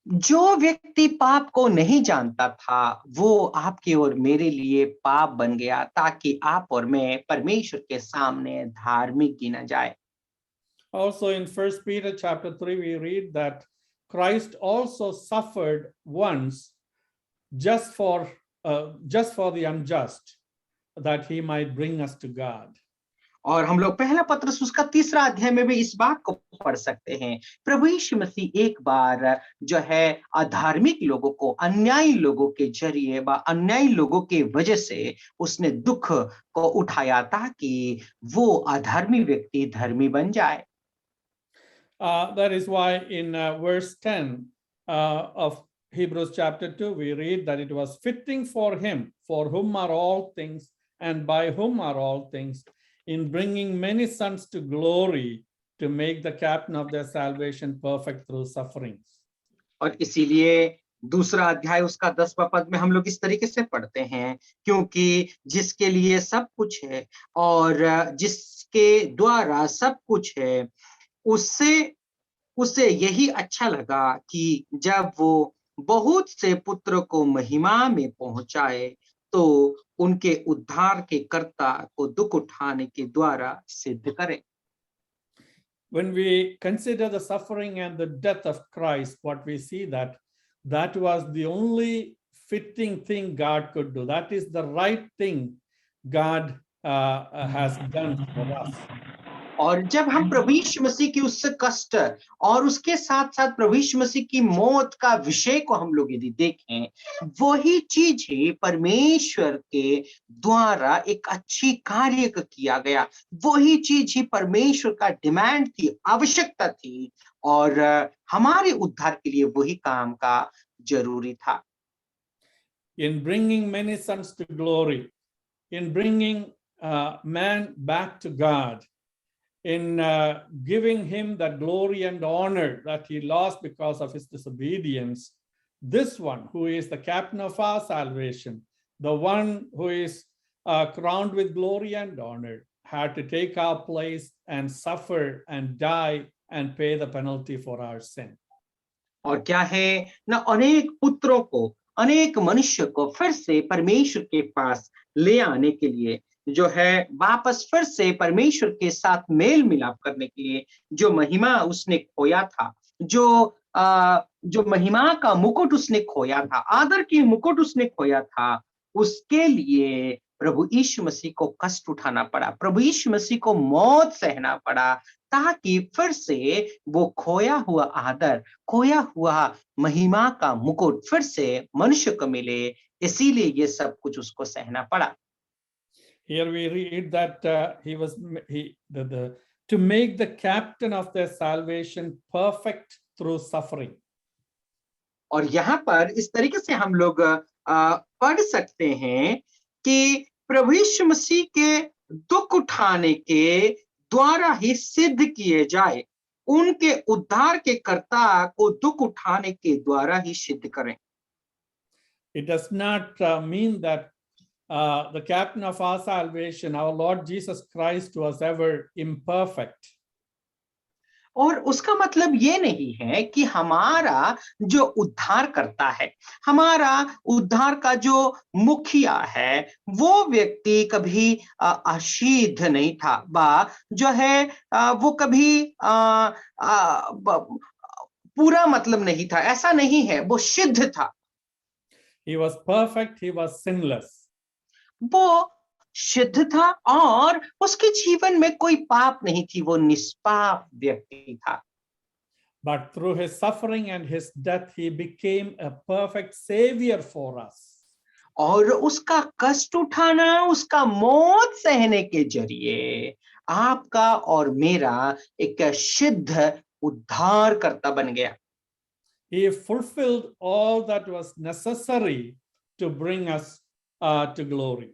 जो व्यक्ति पाप को नहीं जानता था वो आपके और मेरे लिए पाप बन गया ताकि आप और मैं परमेश्वर के सामने धार्मिक गिना जाए। Also in 1 Peter chapter 3 we read that Christ also suffered once just for the unjust, that he might bring us to God. और हम लोग पहला पत्रस उसका 3रा अध्याय में भी इस बात को पढ़ सकते हैं। प्रभु यीशु मसीह एक बार जो है अधार्मिक लोगों को, अन्यायी लोगों के जरिए व अन्यायी लोगों के वजह से उसने दुख को उठाया ताकि वो अधर्मी व्यक्ति धर्मी बन जाए। That is why in verse 10 of Hebrews chapter 2 we read that it was fitting for him, for whom are all things and by whom are all things, in bringing many sons to glory, to make the captain of their salvation perfect through sufferings. और इसीलिए दूसरा अध्याय उसका 10वां पद में हम लोग इस तरीके से पढ़ते हैं, क्योंकि जिसके लिए सब कुछ है और जिसके द्वारा सब कुछ है, उसे यही अच्छा लगा कि जब वो बहुत से पुत्र को महिमा में पहुंचाए तो उनके उद्धार के कर्ता को दुख उठाने के द्वारा सिद्ध करे। When we consider the suffering and the death of Christ, what we see that was the only fitting thing God could do. That is the right thing God has done for us. और जब हम प्रभु यीशु मसीह की उस कष्ट और उसके साथ साथ प्रभु यीशु मसीह की मौत का विषय को हम लोग यदि देखें, वही चीज ही परमेश्वर के द्वारा एक अच्छी कार्य किया गया, वही चीज ही परमेश्वर का डिमांड थी, आवश्यकता थी, और हमारे उद्धार के लिए वही काम का जरूरी था। In bringing many sons to glory, in bringing man back to God, in giving him that glory and honor that he lost because of his disobedience, this one who is the captain of our salvation, the one who is crowned with glory and honor, had to take our place and suffer and die and pay the penalty for our sin. और क्या है ना, अनेक पुत्रों को, अनेक मनुष्य को फिर से परमेश्वर के पास ले आने के लिए, जो है वापस फिर से परमेश्वर के साथ मेल मिलाप करने के लिए, जो महिमा उसने खोया था, जो महिमा का मुकुट उसने खोया था, आदर की मुकुट उसने खोया था, उसके लिए प्रभु यीशु मसीह को कष्ट उठाना पड़ा, प्रभु यीशु मसीह को मौत सहना पड़ा, ताकि फिर से वो खोया हुआ आदर, खोया हुआ महिमा का मुकुट फिर से मनुष्य को मिले, इसीलिए ये सब कुछ उसको सहना पड़ा। Here we read that to make the captain of their salvation perfect through suffering. और यहाँ पर इस तरीके से हम लोग पढ़ सकते हैं कि प्रभु यीशु मसीह के दुख उठाने के द्वारा ही सिद्ध किए जाए, उनके उद्धार के कर्ता को दुख उठाने के द्वारा ही सिद्ध करें। It does not mean that the captain of our salvation, our Lord Jesus Christ, was ever imperfect. और उसका मतलब ये नहीं है कि हमारा जो उद्धार करता है, हमारा उद्धार का जो मुखिया है, वो व्यक्ति कभी अशुद्ध नहीं था, जो है वो कभी पूरा मतलब नहीं था, ऐसा नहीं है, वो शुद्ध था। He was perfect, he was sinless. वो शुद्ध था और उसके जीवन में कोई पाप नहीं थी, वो निष्पाप व्यक्ति था। But through his suffering and his death, he became a perfect savior for us. और उसका कष्ट उठाना, उसका मौत सहने के जरिए आपका और मेरा एक शुद्ध उद्धारकर्ता बन गया। He fulfilled all that was necessary to bring us to glory.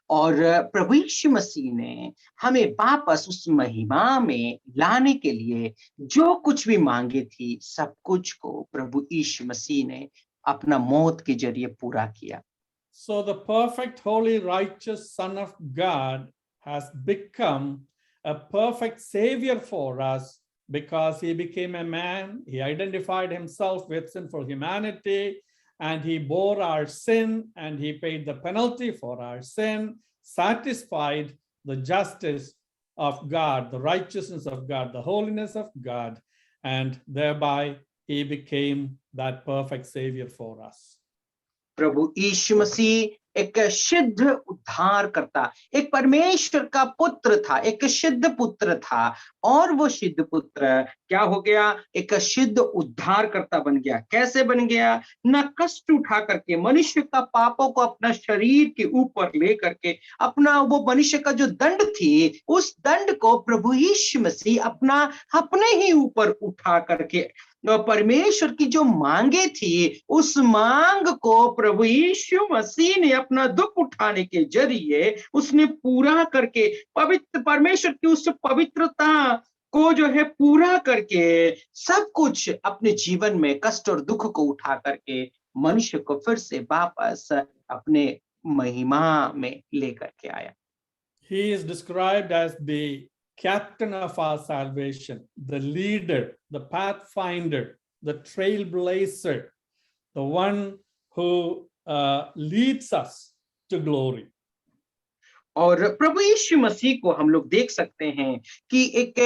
और प्रभु यीशु मसीह ने हमें वापस उस महिमा में लाने के लिए जो कुछ भी मांगे थी, सब कुछ को प्रभु यीशु मसीह ने अपना मौत के जरिए पूरा किया। So the perfect, holy, righteous Son of God has become a perfect savior for us because he became a man. He identified himself with sinful humanity, and he bore our sin, and he paid the penalty for our sin, satisfied the justice of God, the righteousness of God, the holiness of God, and thereby he became that perfect savior for us. प्रभु यीशु मसीह एक शुद्ध उद्धार करता, एक परमेश्वर का पुत्र था, एक शुद्ध पुत्र था, और वो शुद्ध पुत्र क्या हो गया, एक शुद्ध उद्धार करता बन गया। कैसे बन गया? न कष्ट उठा करके, मनुष्य का पापों को अपना शरीर के ऊपर ले करके, अपना वो मनुष्य का जो दंड थी, उस दंड को प्रभु यीशु मसीह अपने ही ऊपर उठा करके, परमेश्वर की जो मांगे थी, उस मांग को प्रभु यीशु मसीह ने अपना दुख उठाने के जरिए उसने पूरा करके पवित्र परमेश्वर की उस पवित्रता को जो है पूरा करके सब कुछ अपने जीवन में कष्ट और दुख को उठा करके मनुष्य को फिर से वापस अपने महिमा में लेकर के आया। He is described as the captain of our salvation, the leader, the pathfinder, the trailblazer, the one who leads us to glory. और प्रभु यीशु मसीह को हम लोग देख सकते हैं कि एक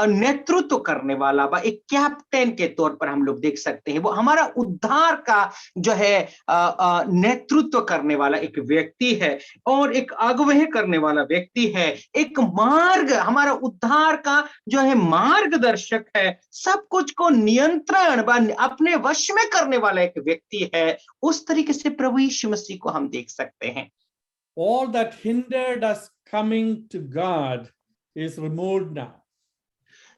नेतृत्व करने वाला व एक कैप्टन के तौर पर हम लोग देख सकते हैं। वो हमारा उद्धार का जो है नेतृत्व करने वाला एक व्यक्ति है और एक अगुवाई करने वाला व्यक्ति है। एक मार्ग, हमारा उद्धार का जो है मार्गदर्शक है, सब कुछ को नियंत्रण व अपने वश में करने वाला एक व्यक्ति है। उस तरीके से प्रभु यीशु मसीह को हम देख सकते हैं। All that hindered us coming to God is removed now.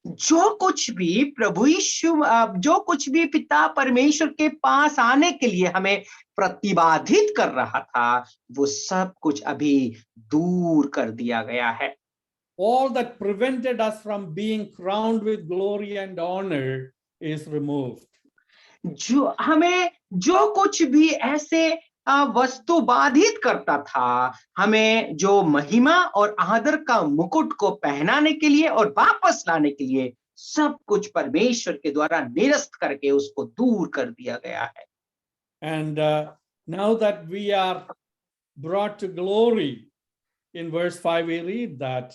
जो कुछ भी प्रभु यीशु, जो कुछ भी पिता परमेश्वर के पास आने के लिए हमें प्रतिबाधित कर रहा था, वो सब कुछ अभी दूर कर दिया गया है। All that prevented us from being crowned with glory and honor is removed. जो हमें जो कुछ भी ऐसे वस्तु बाधित करता था, हमें जो महिमा और आदर का मुकुट को पहनाने के लिए और वापस लाने के लिए, सब कुछ परमेश्वर के द्वारा निरस्त करके उसको दूर कर दिया गया है। And now that we are brought to glory, in verse 5 we read that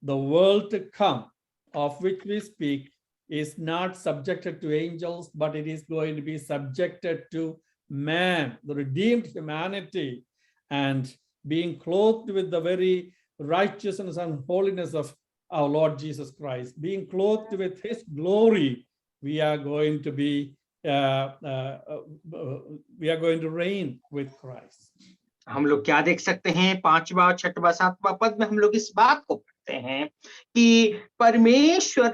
the world to come of which we speak is not subjected to angels, but it is going to be subjected to man, the redeemed humanity, and being clothed with the very righteousness and holiness of our Lord Jesus Christ, being clothed with his glory, we are going to be we are going to reign with Christ. हम लोग क्या देख सकते हैं? 5वां, 6वां, 7वां पद में हम लोग इस बात को पढ़ते हैं कि परमेश्वर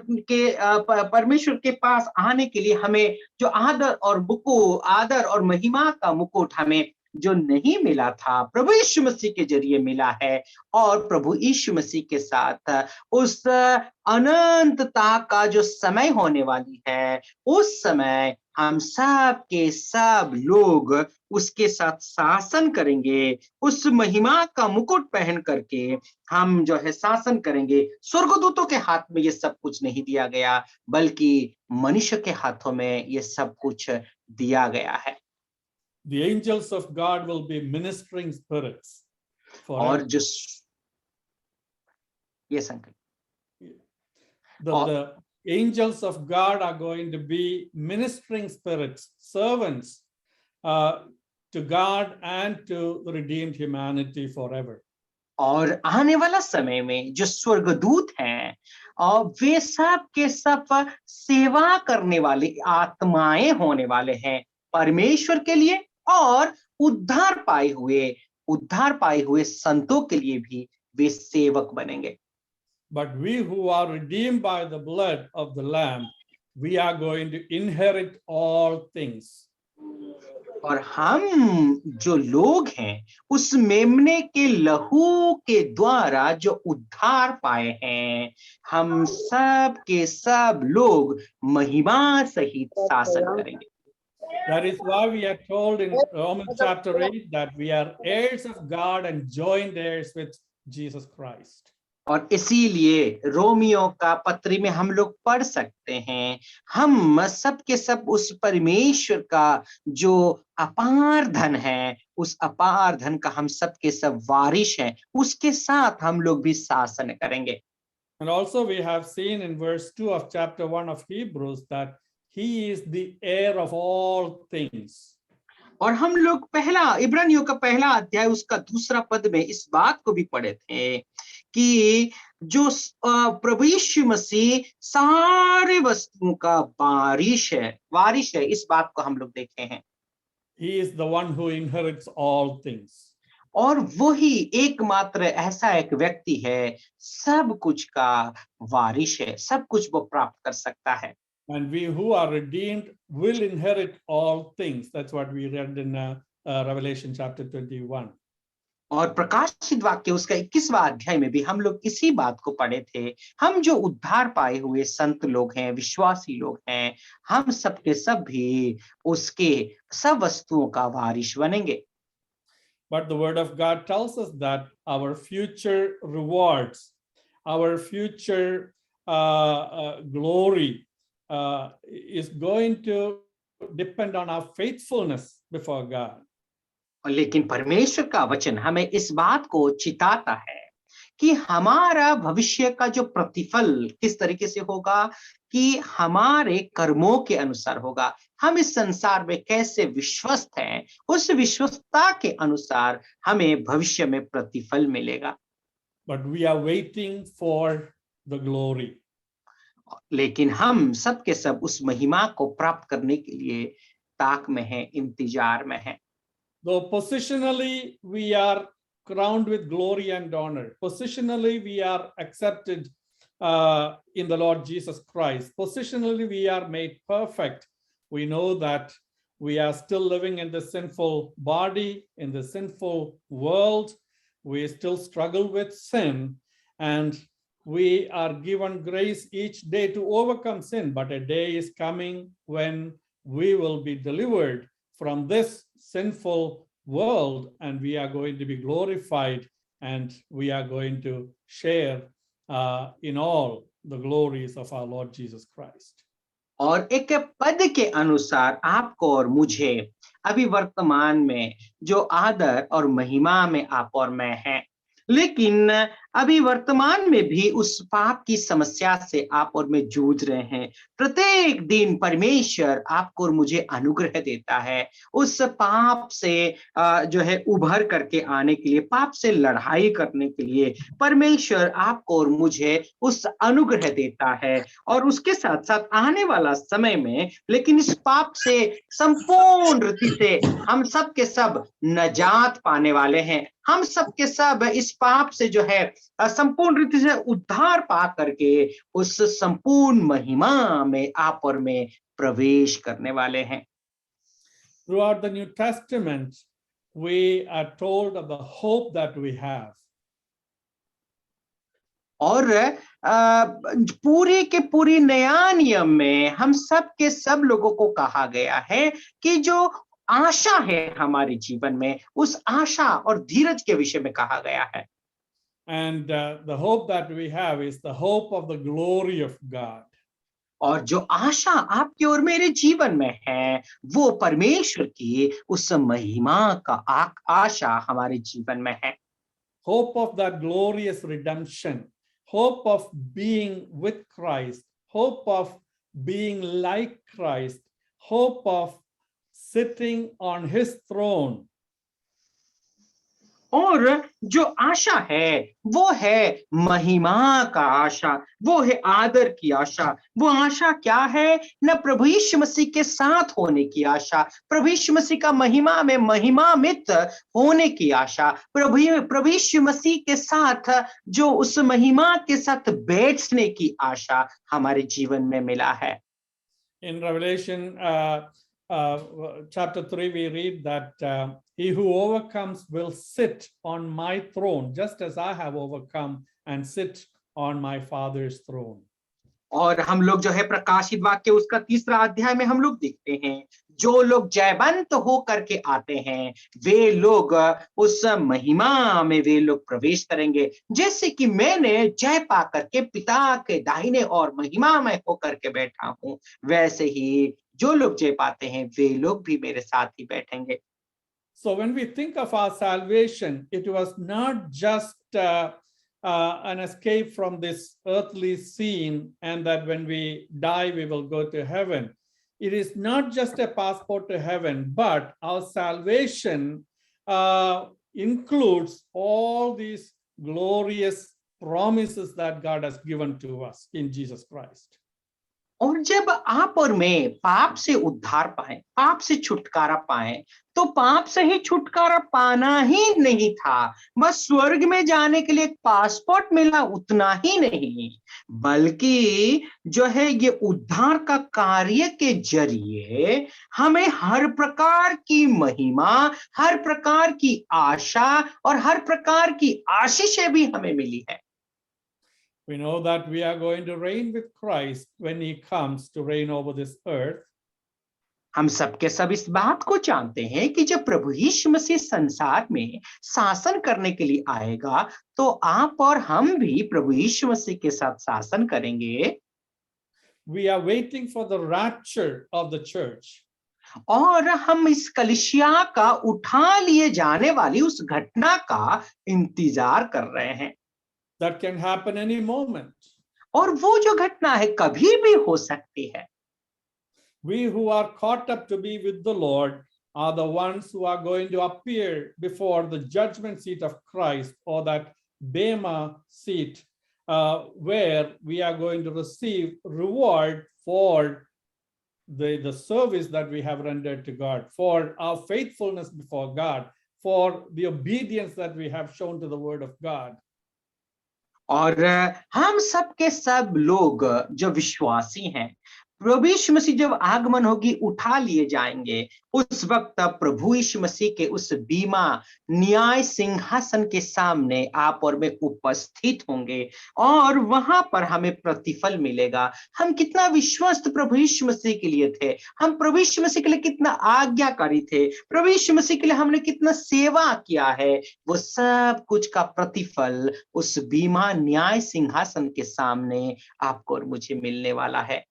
के पास आने के लिए हमें जो आदर और महिमा का मुकुट हमें जो नहीं मिला था, प्रभु यीशु मसीह के जरिए मिला है। और प्रभु यीशु मसीह के साथ उस अनंतता का जो समय होने वाली है, उस समय हम सब के सब लोग उसके साथ शासन करेंगे। उस महिमा का मुकुट पहन करके हम जो है शासन करेंगे। स्वर्गदूतों के हाथ में ये सब कुछ नहीं दिया गया, बल्कि मनुष्य के हाथों में ये सब कुछ दिया गया है। The angels of God will be ministering spirits और forever. The angels of God are going to be ministering spirits, servants to God and to the redeemed humanity forever. और आने वाला समय में जो स्वर्गदूत हैं और वे सब के सब सेवा करने वाली आत्माएं होने वाले हैं परमेश्वर के लिए, और उद्धार पाए हुए संतों के लिए भी वे सेवक बनेंगे। But we who are redeemed by the blood of the Lamb, we are going to inherit all things. और हम जो लोग हैं उस मेमने के लहू के द्वारा जो उद्धार पाए हैं, हम सब के सब लोग महिमा सहित शासन करेंगे। That is why we are told in Romans chapter 8 that we are heirs of God and joint heirs with Jesus Christ. और इसीलिए रोमियो का पत्री में हम लोग पढ़ सकते हैं, हम सब के सब उस परमेश्वर का जो अपार धन है, उस अपार धन का हम सब के सब वारिश हैं, उसके साथ हम लोग भी शासन करेंगे। And also we have seen in verse 2 of chapter 1 of Hebrews that he is the heir of all things. और हम लोग इब्रानियों का पहला अध्याय उसका 2 पद में इस बात को भी पढ़े थे कि जो प्रभु यीशु मसीह सारे वस्तुओं का वारिश है, इस बात को हम लोग देखे हैं। He is the one who inherits all things. और वही एकमात्र ऐसा एक व्यक्ति है, सब कुछ का वारिश है, सब कुछ वो प्राप्त कर सकता है। And we who are redeemed will inherit all things. That's what we read in Revelation chapter 21. और प्रकाशित वाक्य उसका 21वां अध्याय में भी हम लोग इसी बात को पढ़े थे। हम जो उद्धार पाए हुए संत लोग हैं, विश्वासी लोग हैं, हम सब के सब भी उसके सब वस्तुओं का वारिश बनेंगे। But the word of God tells us that our future rewards, our future glory is going to depend on our faithfulness before God. लेकिन परमेश्वर का वचन हमें इस बात को चिताता है कि हमारा भविष्य का जो प्रतिफल किस तरीके से होगा, कि हमारे कर्मों के अनुसार होगा। हम इस संसार में कैसे विश्वस्त हैं, उस विश्वस्तता के अनुसार हमें भविष्य में प्रतिफल मिलेगा। But we are waiting for the glory. लेकिन हम सब के सब उस महिमा को प्राप्त करने के लिए ताक में हैं, इंतजार में हैं। Though positionally we are crowned with glory and honor, positionally we are accepted in the Lord Jesus Christ, positionally we are made perfect, we know that we are still living in the sinful body, in the sinful world. We still struggle with sin, and we are given grace each day to overcome sin. But a day is coming when we will be delivered from this sinful world, and we are going to be glorified, and we are going to share in all the glories of our Lord Jesus Christ. और एक पद के अनुसार आपको और मुझे अभी वर्तमान में जो आदर और महिमा में आप और मैं हैं, लेकिन अभी वर्तमान में भी उस पाप की समस्या से आप और मैं जूझ रहे हैं। प्रत्येक दिन परमेश्वर आपको और मुझे अनुग्रह देता है उस पाप से जो है उभर करके आने के लिए, पाप से लड़ाई करने के लिए परमेश्वर आपको और मुझे उस अनुग्रह देता है। और उसके साथ साथ आने वाला समय में, लेकिन इस पाप से संपूर्ण रीति से हम सब के सब नजात पाने वाले हैं। हम सब के सब इस पाप से जो है संपूर्ण रीति से उद्धार पा करके उस संपूर्ण महिमा में आप और मैं प्रवेश करने वाले हैं। Throughout the New Testament, we are told of the hope that we have. और पूरी के पूरी नया नियम में हम सब के सब लोगों को कहा गया है कि जो आशा है हमारे जीवन में, उस आशा और धीरज के विषय में कहा गया है। And the hope that we have is the hope of the glory of God. और जो आशा आपके और मेरे जीवन में है, वो परमेश्वर की उस महिमा का आशा हमारे जीवन में है। Hope of that glorious redemption, hope of being with Christ, hope of being like Christ, hope of sitting on his throne. और जो आशा है वो है महिमा का आशा, वो है आदर की आशा। वो आशा क्या है? न प्रभु यीशु मसीह के साथ होने की आशा, प्रभु यीशु मसीह का महिमा में महिमान्वित होने की आशा, प्रभु यीशु मसीह के साथ जो उस महिमा के साथ बैठने की आशा हमारे जीवन में मिला है। In Revelation chapter 3, we read that he who overcomes will sit on my throne, just as I have overcome and sit on my Father's throne. और हम लोग जो है प्रकाशित वाक्य उसका 3रा अध्याय में हम लोग देखते हैं, जो लोग जयवंत हो करके आते हैं वे लोग उस महिमा में वे लोग प्रवेश करेंगे। जैसे कि मैंने जय पा करके पिता के दाहिने और महिमा में होकर के बैठा हूं, वैसे ही जो लोग जय पाते हैं वे लोग भी मेरे साथ ही बैठेंगे। So when we think of our salvation, it was not just an escape from this earthly scene, and that when we die we will go to heaven. It is not just a passport to heaven, but our salvation includes all these glorious promises that God has given to us in Jesus Christ. और जब आप और मैं पाप से उद्धार पाए, पाप से छुटकारा पाए, तो पाप से ही छुटकारा पाना ही नहीं था, बस स्वर्ग में जाने के लिए एक पासपोर्ट मिला उतना ही नहीं, बल्कि जो है ये उद्धार का कार्य के जरिए हमें हर प्रकार की महिमा, हर प्रकार की आशा और हर प्रकार की आशीषें भी हमें मिली है। We know that we are going to reign with Christ when he comes to reign over this earth. हम सबके सब इस बात को जानते हैं कि जब प्रभु यीशु मसीह संसार में शासन करने के लिए आएगा, तो आप और हम भी प्रभु यीशु मसीह के साथ शासन करेंगे। We are waiting for the rapture of the church. और हम इस कलीसिया का उठा लिए जाने वाली उस घटना का इंतजार कर रहे हैं। That can happen any moment. और वो जो घटना है कभी भी हो सकती है। We who are caught up to be with the Lord are the ones who are going to appear before the judgment seat of Christ, or that Bema seat, where we are going to receive reward for the service that we have rendered to God, for our faithfulness before God, for the obedience that we have shown to the word of God. और हम सब के सब लोग जो विश्वासी हैं, प्रभु यीशु मसीह जब आगमन होगी उठा लिए जाएंगे, उस वक्त प्रभु यीशु मसीह के उस बीमा न्याय सिंहासन के सामने आप और मैं उपस्थित होंगे, और वहां पर हमें प्रतिफल मिलेगा। हम कितना विश्वस्त प्रभु यीशु मसीह के लिए थे, हम प्रभु यीशु मसीह के लिए कितना आज्ञाकारी थे, प्रभु यीशु मसीह के लिए हमने कितना सेवा किया है, वो सब कुछ का प्रतिफल उस बीमा न्याय सिंहासन के सामने आपको और मुझे मिलने वाला है।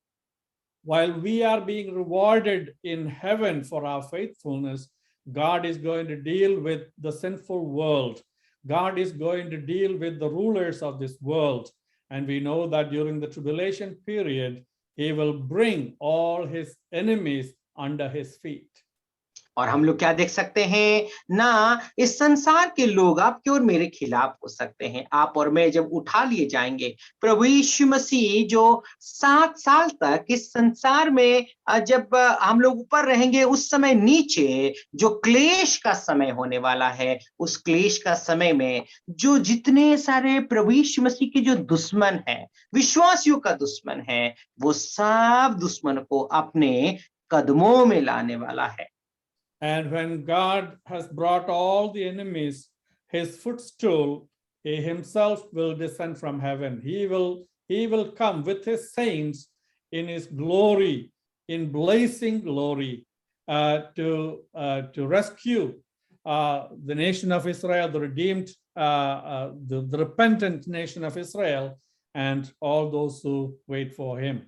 While we are being rewarded in heaven for our faithfulness, God is going to deal with the sinful world. God is going to deal with the rulers of this world. And we know that during the tribulation period, he will bring all his enemies under his feet. और हम लोग क्या देख सकते हैं ना, इस संसार के लोग आपके और मेरे खिलाफ हो सकते हैं। आप और मैं जब उठा लिए जाएंगे, प्रभु यीशु मसीह जो 7 साल तक इस संसार में जब हम लोग ऊपर रहेंगे, उस समय नीचे जो क्लेश का समय होने वाला है, उस क्लेश का समय में जो जितने सारे प्रभु यीशु मसीह के जो दुश्मन हैं, विश्वासियों का दुश्मन है, वो सब दुश्मन को अपने कदमों में लाने वाला है। And when God has brought all the enemies his footstool, he himself will descend from heaven. He will come with his saints in his glory, in blazing glory, to rescue the nation of Israel, the redeemed, the repentant nation of Israel, and all those who wait for him.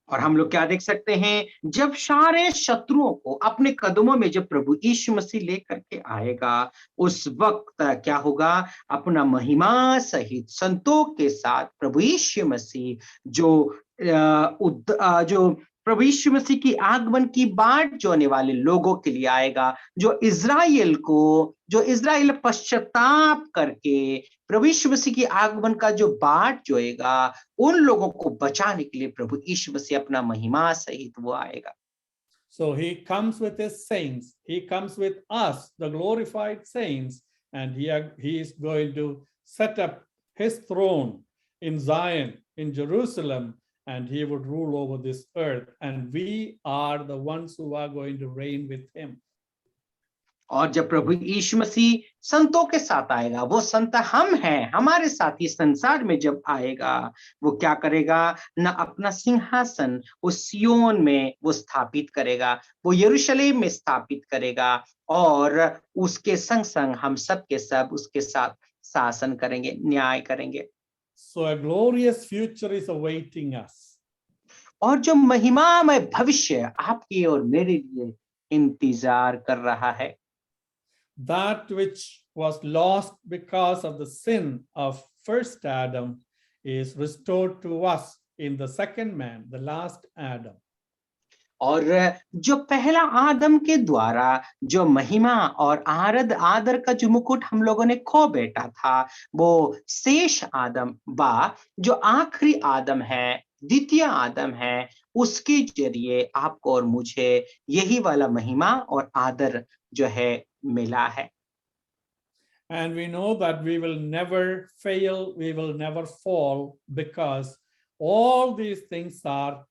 और हम लोग क्या देख सकते हैं, जब सारे शत्रुओं को अपने कदमों में जब प्रभु यीशु मसीह लेकर के आएगा, उस वक्त क्या होगा, अपना महिमा सहित संतों के साथ प्रभु यीशु मसीह जो प्रभु यीशु मसीह की आगमन की बाट जोने वाले लोगों के लिए आएगा, जो इज़राइल पश्चाताप करके प्रभु यीशु मसीह की आगमन का जो बाट जोएगा, उन लोगों को बचाने के लिए प्रभु यीशु मसीह अपना महिमा सहित वो आएगा। So he comes with his saints, he comes with us, the glorified saints, and he is going to set up his throne in Zion, in Jerusalem, and he would rule over this earth, and we are the ones who are going to reign with him. और जब प्रभु यीशु मसीह संतों के साथ आएगा, वो संत हम हैं, हमारे साथ ही संसार में जब आएगा, वो क्या करेगा ना, अपना सिंहासन उस सियोन में वो स्थापित करेगा, वो यरूशलेम में स्थापित करेगा, और उसके संग संग हम सब के सब उसके साथ शासन करेंगे, न्याय करेंगे। So a glorious future is awaiting us. और जो महिमामय भविष्य आपके और मेरे लिए इंतजार कर रहा है। That which was lost because of the sin of first Adam is restored to us in the second man, the last Adam. और जो पहला आदम के द्वारा जो महिमा और आदर का जो मुकुट हम लोगों ने खो बैठा था, वो शेष आदम जो आखिरी आदम है, द्वितीय आदम है, उसके जरिए आपको और मुझे यही वाला महिमा और आदर जो है मिला है। And we know that we will never fail, we will never fall, because all these things are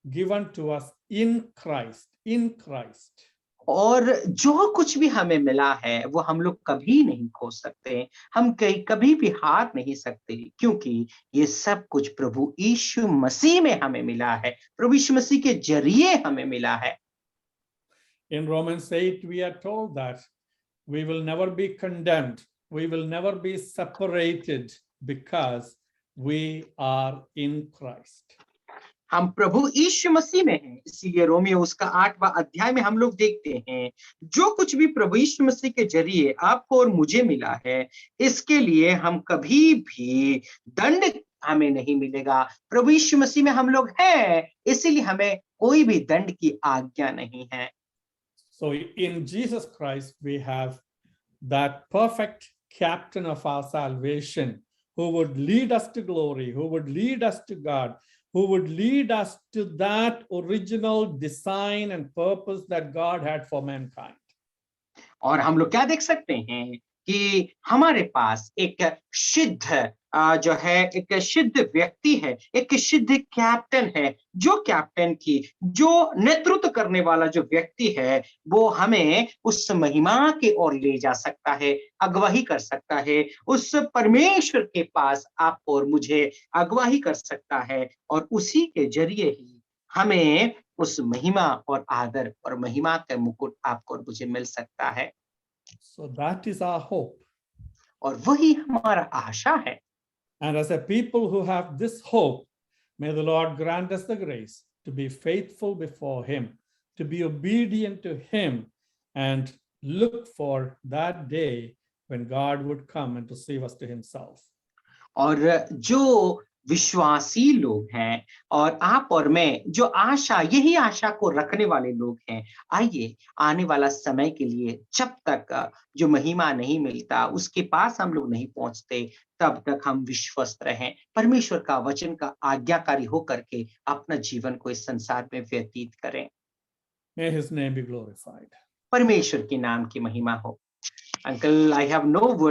given to us in Christ, in Christ. और जो कुछ भी हमें मिला है वो हम लोग कभी नहीं खो सकते, हम कभी भी हार नहीं सकते, क्योंकि ये सब कुछ प्रभु यीशु मसीह में हमें मिला है, प्रभु यीशु मसीह के जरिए हमें मिला है। In Romans 8, we are told that we will never be condemned, we will never be separated, because we are in Christ. हम प्रभु यीशु मसीह में हैं, इसीलिए रोमियो उसका 8वां अध्याय में हम लोग देखते हैं, जो कुछ भी प्रभु यीशु मसीह के जरिए आपको और मुझे मिला है, इसके लिए हम कभी भी दंड हमें नहीं मिलेगा। प्रभु यीशु मसीह में हम लोग हैं, इसीलिए हमें कोई भी दंड की आज्ञा नहीं है। So in Jesus Christ, we have that perfect captain of our salvation, who would lead us to glory, who would lead us to God, who would lead us to that original design and purpose that God had for mankind. और हम लोग क्या देख सकते हैं कि हमारे पास एक सिद्ध जो है, एक सिद्ध व्यक्ति है, एक सिद्ध कैप्टन है, जो कैप्टन की जो नेतृत्व करने वाला जो व्यक्ति है, वो हमें उस महिमा की ओर ले जा सकता है, अगुवाई कर सकता है, उस परमेश्वर के पास आप और मुझे अगुवाई कर सकता है, और उसी के जरिए ही हमें उस महिमा और आदर और महिमा का मुकुट आपको और मुझे मिल सकता है। So that is our hope. और वही हमारा आशा है। And as a people who have this hope, may the Lord grant us the grace to be faithful before Him, to be obedient to Him, and look for that day when God would come and receive us to Himself. और जो विश्वासी लोग हैं और आप और मैं, जो आशा, यही आशा को रखने वाले लोग हैं, आइए आने वाला समय के लिए, जब तक जो महिमा नहीं मिलता, उसके पास हम लोग नहीं पहुंचते, तब तक हम विश्वस्त रहें, परमेश्वर का वचन का आज्ञाकारी होकर के अपना जीवन को इस संसार में व्यतीत करें। May His name be glorified. परमेश्वर के नाम की महिमा हो। Uncle, I have no word